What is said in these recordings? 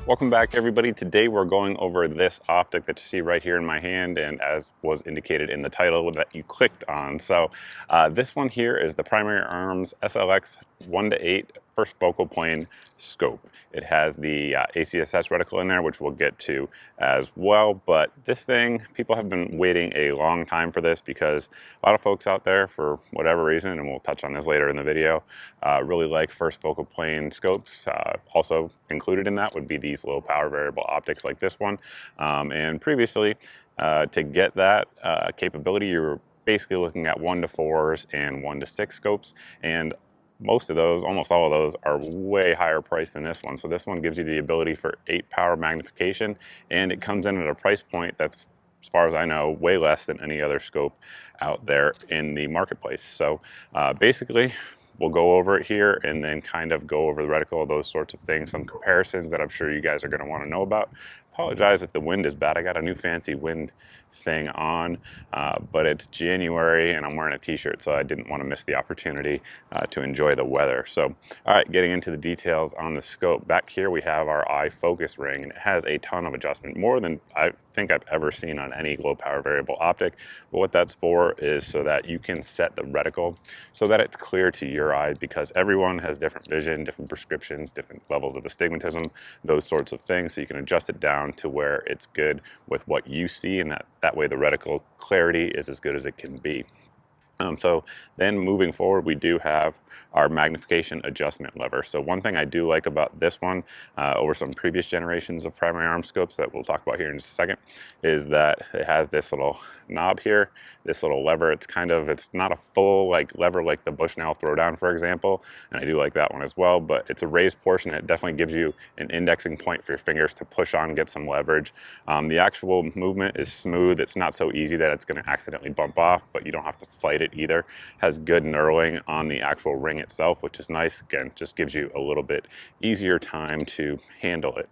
Welcome back, everybody. Today we're going over this optic that you see right here in my hand, and as was indicated in the title that you clicked on. So this one here is the Primary Arms SLx 1:8 first focal plane scope. It has the ACSS reticle in there, which we'll get to as well. But this thing, people have been waiting a long time for this because a lot of folks out there, for whatever reason, and we'll touch on this later in the video, really like first focal plane scopes. Also included in that would be these low power variable optics like this one. And previously, to get that capability, you were basically looking at 1:4s and 1:6 scopes, and most of those, almost all of those, are way higher priced than this one. So this one gives you the ability for 8 power magnification, and it comes in at a price point that's, as far as I know, way less than any other scope out there in the marketplace. So basically, we'll go over it here and then kind of go over the reticle, those sorts of things, some comparisons that I'm sure you guys are going to want to know about. Apologize if the wind is bad. I got a new fancy wind thing on, but it's January and I'm wearing a t-shirt, so I didn't want to miss the opportunity to enjoy the weather. So, all right, getting into the details on the scope. Back here we have our eye focus ring, and it has a ton of adjustment, more than I think I've ever seen on any low power variable optic. But what that's for is so that you can set the reticle so that it's clear to your eye, because everyone has different vision, different prescriptions, different levels of astigmatism, those sorts of things. So you can adjust it down to where it's good with what you see, and that way the reticle clarity is as good as it can be. So then moving forward, we do have our magnification adjustment lever. So one thing I do like about this one over some previous generations of primary arm scopes that we'll talk about here in just a second, is that it has this little knob here, this little lever. It's not a full lever like the Bushnell throwdown, for example, and I do like that one as well, but it's a raised portion that definitely gives you an indexing point for your fingers to push on, get some leverage. The actual movement is smooth. It's not so easy that it's going to accidentally bump off, but you don't have to fight it either. Has good knurling on the actual ring itself, which is nice. Again, just gives you a little bit easier time to handle it.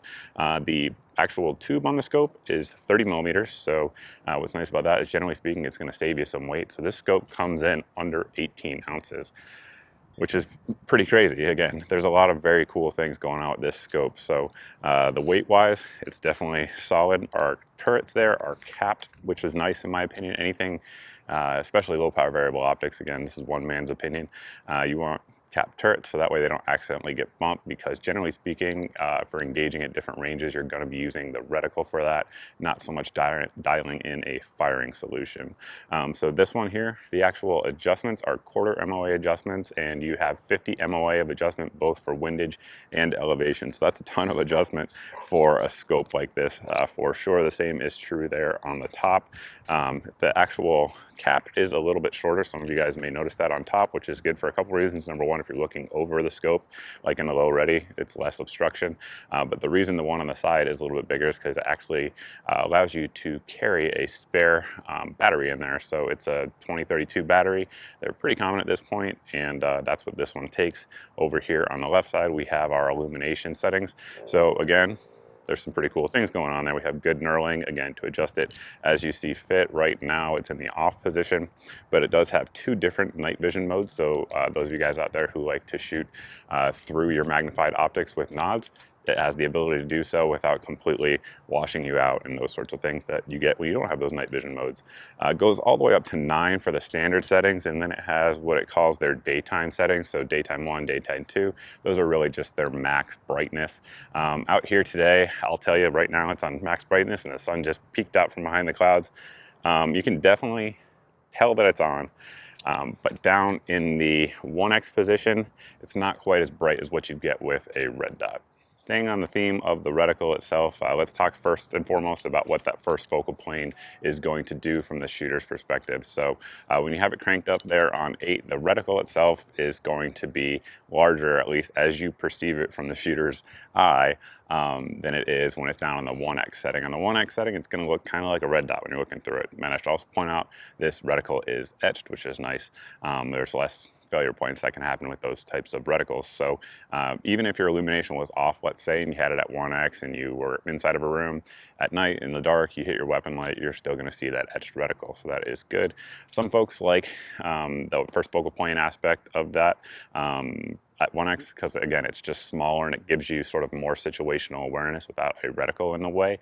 The actual tube on the scope is 30 millimeters. So what's nice about that is, generally speaking, it's going to save you some weight. So this scope comes in under 18 ounces, which is pretty crazy. Again, there's a lot of very cool things going on with this scope. So the weight wise, it's definitely solid. Our turrets there are capped, which is nice in my opinion. Anything especially low power variable optics, again, this is one man's opinion, you want capped turrets so that way they don't accidentally get bumped, because generally speaking, for engaging at different ranges, you're going to be using the reticle for that, not so much dialing in a firing solution. So this one here, the actual adjustments are 1/4 MOA adjustments, and you have 50 MOA of adjustment both for windage and elevation. So that's a ton of adjustment for a scope like this. For sure, the same is true there on the top. The actual cap is a little bit shorter. Some of you guys may notice that on top, which is good for a couple reasons. Number one, if you're looking over the scope, like in the low ready, it's less obstruction. But the reason the one on the side is a little bit bigger is because it actually allows you to carry a spare battery in there. So it's a 2032 battery. They're pretty common at this point, and that's what this one takes. Over here on the left side, we have our illumination settings. So again, there's some pretty cool things going on there. We have good knurling, again, to adjust it as you see fit. Right now it's in the off position, but it does have 2 different night vision modes. So those of you guys out there who like to shoot through your magnified optics with nods, it has the ability to do so without completely washing you out and those sorts of things that you get when you don't have those night vision modes. It goes all the way up to 9 for the standard settings, and then it has what it calls their daytime settings. So daytime 1, daytime 2, those are really just their max brightness. Out here today, I'll tell you right now, it's on max brightness and the sun just peeked out from behind the clouds. You can definitely tell that it's on. But down in the 1x position, it's not quite as bright as what you'd get with a red dot. Staying on the theme of the reticle itself, let's talk first and foremost about what that first focal plane is going to do from the shooter's perspective. So when you have it cranked up there on 8, the reticle itself is going to be larger, at least as you perceive it from the shooter's eye, than it is when it's down on the 1x setting. On the 1x setting, it's going to look kind of like a red dot when you're looking through it. And I should also point out this reticle is etched, which is nice. There's less failure points that can happen with those types of reticles. So even if your illumination was off, let's say, and you had it at 1x and you were inside of a room at night in the dark, you hit your weapon light, you're still going to see that etched reticle. So that is good. Some folks like the first focal point aspect of that at 1x because, again, it's just smaller and it gives you sort of more situational awareness without a reticle in the way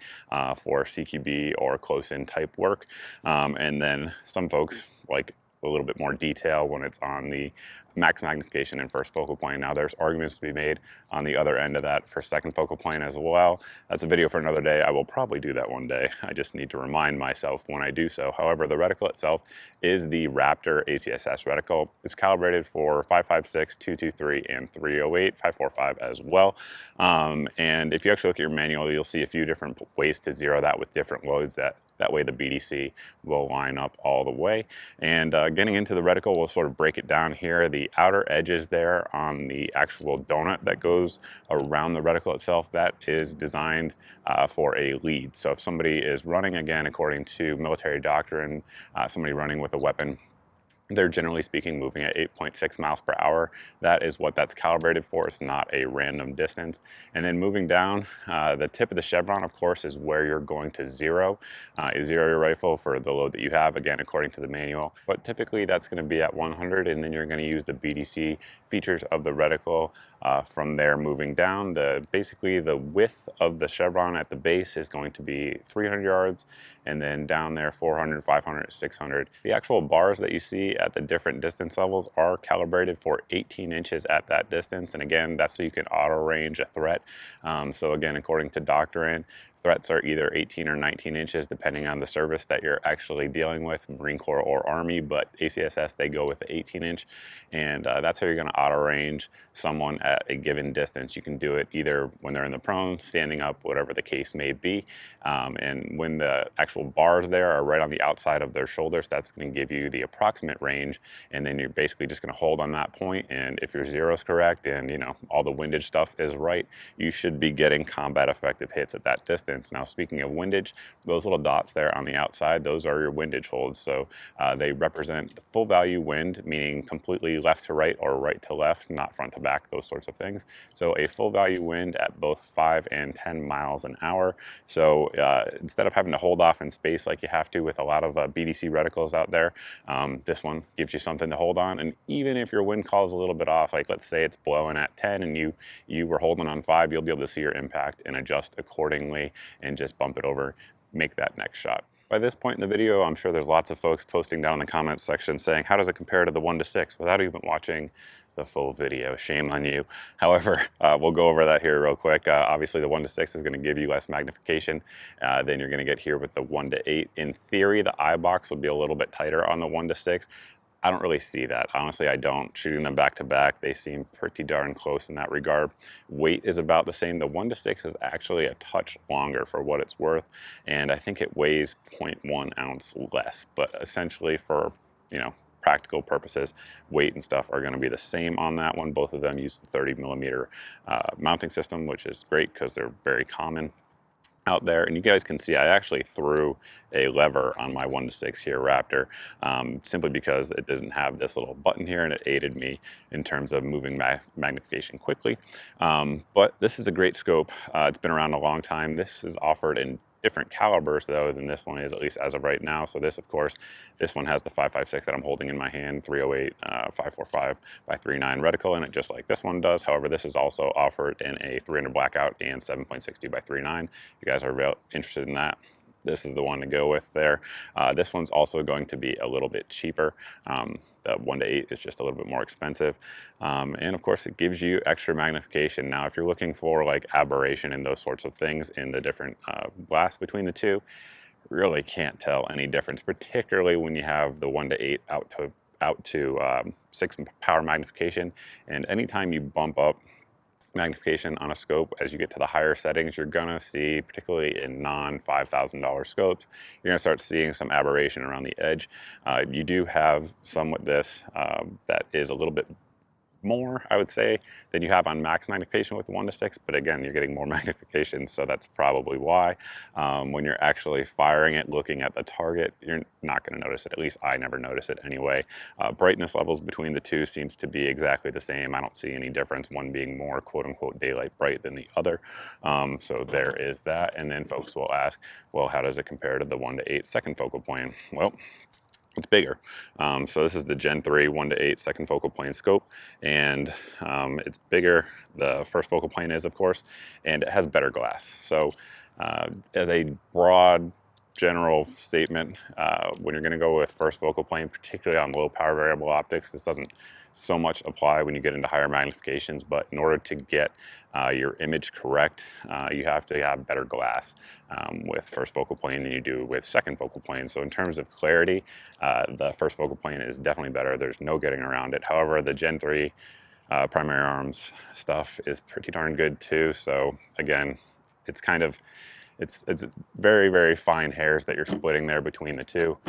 for CQB or close-in type work. And then some folks like a little bit more detail when it's on the max magnification and first focal plane. Now there's arguments to be made on the other end of that for second focal plane as well. That's a video for another day. I will probably do that one day. I just need to remind myself when I do so. However, the reticle itself is the Raptor ACSS reticle. It's calibrated for 5.56, 223, and 308, 545 as well. And if you actually look at your manual, you'll see a few different ways to zero that with different loads. That way the BDC will line up all the way. And getting into the reticle, we'll sort of break it down here. The outer edges there on the actual donut that goes around the reticle itself, that is designed for a lead. So if somebody is running, again, according to military doctrine, somebody running with a weapon, they're generally speaking moving at 8.6 miles per hour. That is what that's calibrated for. It's not a random distance. And then moving down, the tip of the chevron, of course, is where you're going to zero. You zero your rifle for the load that you have, again, according to the manual. But typically that's going to be at 100, and then you're going to use the BDC features of the reticle from there moving down. Basically the width of the chevron at the base is going to be 300 yards, and then down there 400, 500, 600. The actual bars that you see at the different distance levels are calibrated for 18 inches at that distance, and again, that's so you can auto range a threat. So again, according to doctrine, threats are either 18 or 19 inches depending on the service that you're actually dealing with, Marine Corps or Army, but ACSS, they go with the 18 inch, and that's how you're going to auto range someone at a given distance. You can do it either when they're in the prone, standing up, whatever the case may be, and when the actual bars there are right on the outside of their shoulders, that's going to give you the approximate range, and then you're basically just going to hold on that point, and if your zero is correct and all the windage stuff is right, you should be getting combat effective hits at that distance. Now, speaking of windage, those little dots there on the outside, those are your windage holds. So they represent the full value wind, meaning completely left to right or right to left, not front to back, those sorts of things. So a full value wind at both 5 and 10 miles an hour. So instead of having to hold off in space like you have to with a lot of BDC reticles out there, this one gives you something to hold on. And even if your wind calls a little bit off, like let's say it's blowing at 10 and you were holding on 5, you'll be able to see your impact and adjust accordingly and just bump it over, make that next shot. By this point in the video, I'm sure there's lots of folks posting down in the comments section saying, how does it compare to the 1:6 without even watching the full video? Shame on you. However, we'll go over that here real quick. Obviously the 1:6 is going to give you less magnification than you're going to get here with the 1:8. In theory, the eye box will be a little bit tighter on the 1:6. I don't really see that. Honestly, I don't. Shooting them back to back, they seem pretty darn close in that regard. Weight is about the same. The 1:6 is actually a touch longer for what it's worth, and I think it weighs 0.1 ounce less. But essentially for, practical purposes, weight and stuff are going to be the same on that one. Both of them use the 30 millimeter mounting system, which is great because they're very common out there. And you guys can see I actually threw a lever on my 1:6 here Raptor simply because it doesn't have this little button here, and it aided me in terms of moving magnification quickly. But this is a great scope. It's been around a long time. This is offered in different calibers though than this one is, at least as of right now. So this, of course, this one has the 5.56 that I'm holding in my hand, 308 545 by 39 reticle in it, just like this one does. However, this is also offered in a 300 blackout and 7.62 by 39. If you guys are interested in that, this is the one to go with there. This one's also going to be a little bit cheaper. The 1:8 is just a little bit more expensive. And of course, it gives you extra magnification. Now, if you're looking for like aberration and those sorts of things in the different blasts between the two, really can't tell any difference, particularly when you have the 1:8 out to 6 power magnification. And anytime you bump up magnification on a scope. As you get to the higher settings, you're gonna see, particularly in non-$5,000 scopes, you're gonna start seeing some aberration around the edge. You do have some with this that is a little bit more, I would say, than you have on max magnification with the 1:6, but again, you're getting more magnification, so that's probably why. When you're actually firing it, looking at the target, you're not going to notice it. At least I never notice it anyway. Brightness levels between the two seems to be exactly the same. I don't see any difference, one being more quote-unquote daylight bright than the other. So there is that. And then folks will ask, well, how does it compare to the 1:8 second focal plane? Well, it's bigger. So this is the Gen 3 1:8 second focal plane scope, and it's bigger. The first focal plane is, of course, and it has better glass. So as a broad general statement, when you're going to go with first focal plane, particularly on low power variable optics, this doesn't so much apply when you get into higher magnifications, but in order to get your image correct, you have to have better glass with first focal plane than you do with second focal plane. So in terms of clarity, the first focal plane is definitely better. There's no getting around it. However, the Gen 3 Primary Arms stuff is pretty darn good too. So again, it's kind of, it's very, very fine hairs that you're splitting there between the two,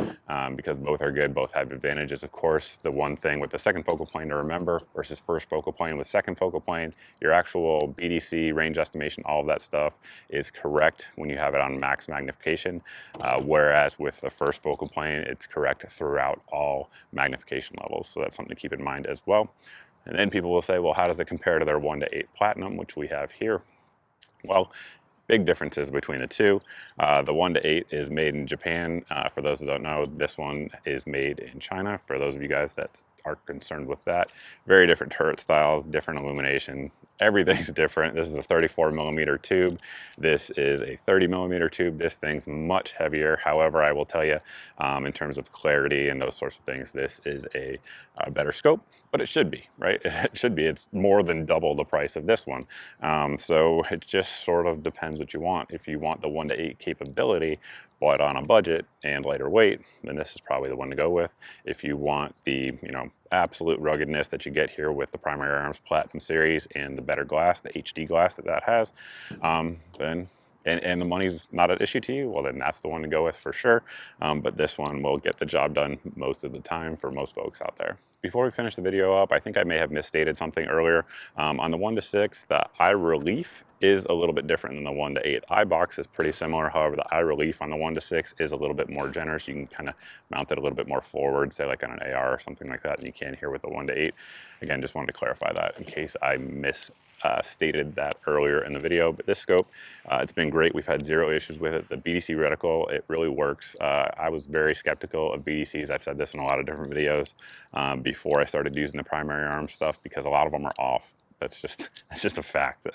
because both are good, both have advantages. Of course, the one thing with the second focal plane to remember versus first focal plane, with second focal plane, your actual BDC, range estimation, all of that stuff is correct when you have it on max magnification, whereas with the first focal plane, it's correct throughout all magnification levels. So that's something to keep in mind as well. And then people will say, well, how does it compare to their 1:8 Platinum, which we have here? Well, big differences between the two. The 1:8 is made in Japan. For those that don't know, this one is made in China. For those of you guys that are concerned with that, very different turret styles, different illumination. Everything's different. This is a 34 millimeter tube. This is a 30 millimeter tube. This thing's much heavier. However, I will tell you, in terms of clarity and those sorts of things, this is a better scope, but it should be, right? It should be. It's more than double the price of this one. So it just sort of depends what you want. If you want the 1:8 capability, but on a budget and lighter weight, then this is probably the one to go with. If you want the, absolute ruggedness that you get here with the Primary Arms Platinum series and the better glass, the HD glass that has, then and the money's not an issue to you, well, then that's the one to go with for sure. But this one will get the job done most of the time for most folks out there. Before we finish the video up, I think I may have misstated something earlier. On the 1:6, the eye relief is a little bit different than the 1:8. Eye box is pretty similar. However, the eye relief on the 1:6 is a little bit more generous. You can kind of mount it a little bit more forward, say like on an AR or something like that, than you can here with the 1:8. Again, just wanted to clarify that in case I stated that earlier in the video. But this scope, it's been great. We've had zero issues with it. The BDC reticle, it really works. I was very skeptical of BDCs. I've said this in a lot of different videos before I started using the Primary Arms stuff, because a lot of them are off. That's just a fact.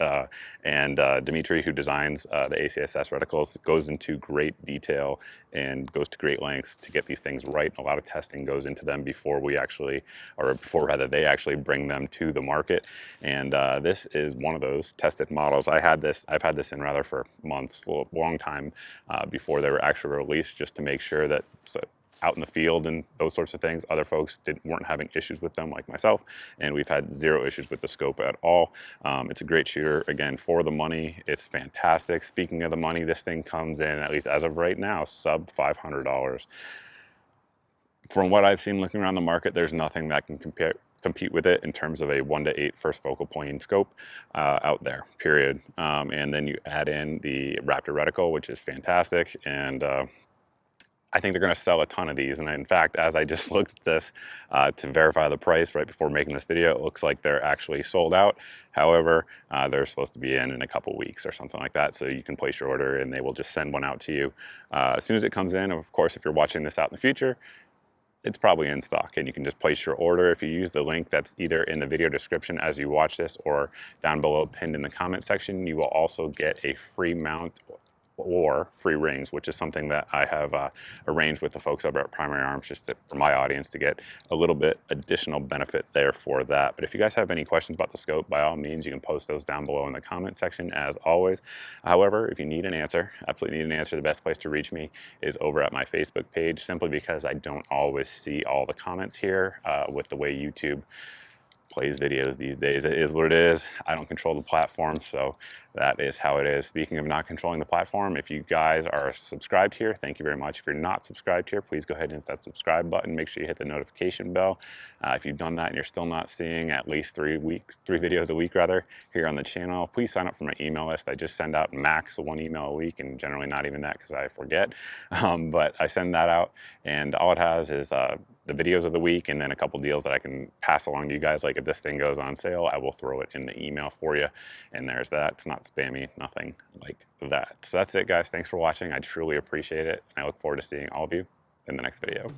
And Dimitri, who designs the ACSS reticles, goes into great detail and goes to great lengths to get these things right. A lot of testing goes into them before we actually, or before rather they actually bring them to the market. And this is one of those tested models. I've had this in rather for months, a long time before they were actually released, just to make sure that out in the field and those sorts of things, other folks weren't having issues with them like myself, and we've had zero issues with the scope at all. It's a great shooter. Again, for the money, it's fantastic. Speaking of the money, this thing comes in, at least as of right now, sub $500. From what I've seen looking around the market, there's nothing that can compete with it in terms of a 1:8 first focal plane scope out there, period. And then you add in the Raptor Reticle, which is fantastic, and I think they're going to sell a ton of these. And in fact, as I just looked at this to verify the price right before making this video, it looks like they're actually sold out. However, they're supposed to be in a couple weeks or something like that. So you can place your order and they will just send one out to you as soon as it comes in. Of course, if you're watching this out in the future, it's probably in stock and you can just place your order. If you use the link that's either in the video description as you watch this or down below pinned in the comment section, you will also get a free mount or free rings, which is something that I have arranged with the folks over at Primary Arms, just for my audience to get a little bit additional benefit there for that. But if you guys have any questions about the scope, by all means, you can post those down below in the comment section as always. However, if you need an answer, absolutely need an answer, the best place to reach me is over at my Facebook page, simply because I don't always see all the comments here with the way YouTube plays videos these days. It is what it is. I don't control the platform, so that is how it is. Speaking of not controlling the platform, if you guys are subscribed here, thank you very much. If you're not subscribed here, please go ahead and hit that subscribe button. Make sure you hit the notification bell. If you've done that and you're still not seeing at least three videos a week rather here on the channel, please sign up for my email list. I just send out max 1 email a week, and generally not even that because I forget. But I send that out, and all it has is the videos of the week and then a couple deals that I can pass along to you guys. Like if this thing goes on sale, I will throw it in the email for you. And there's that. It's not spammy, nothing like that. So that's it, guys. Thanks for watching. I truly appreciate it. I look forward to seeing all of you in the next video.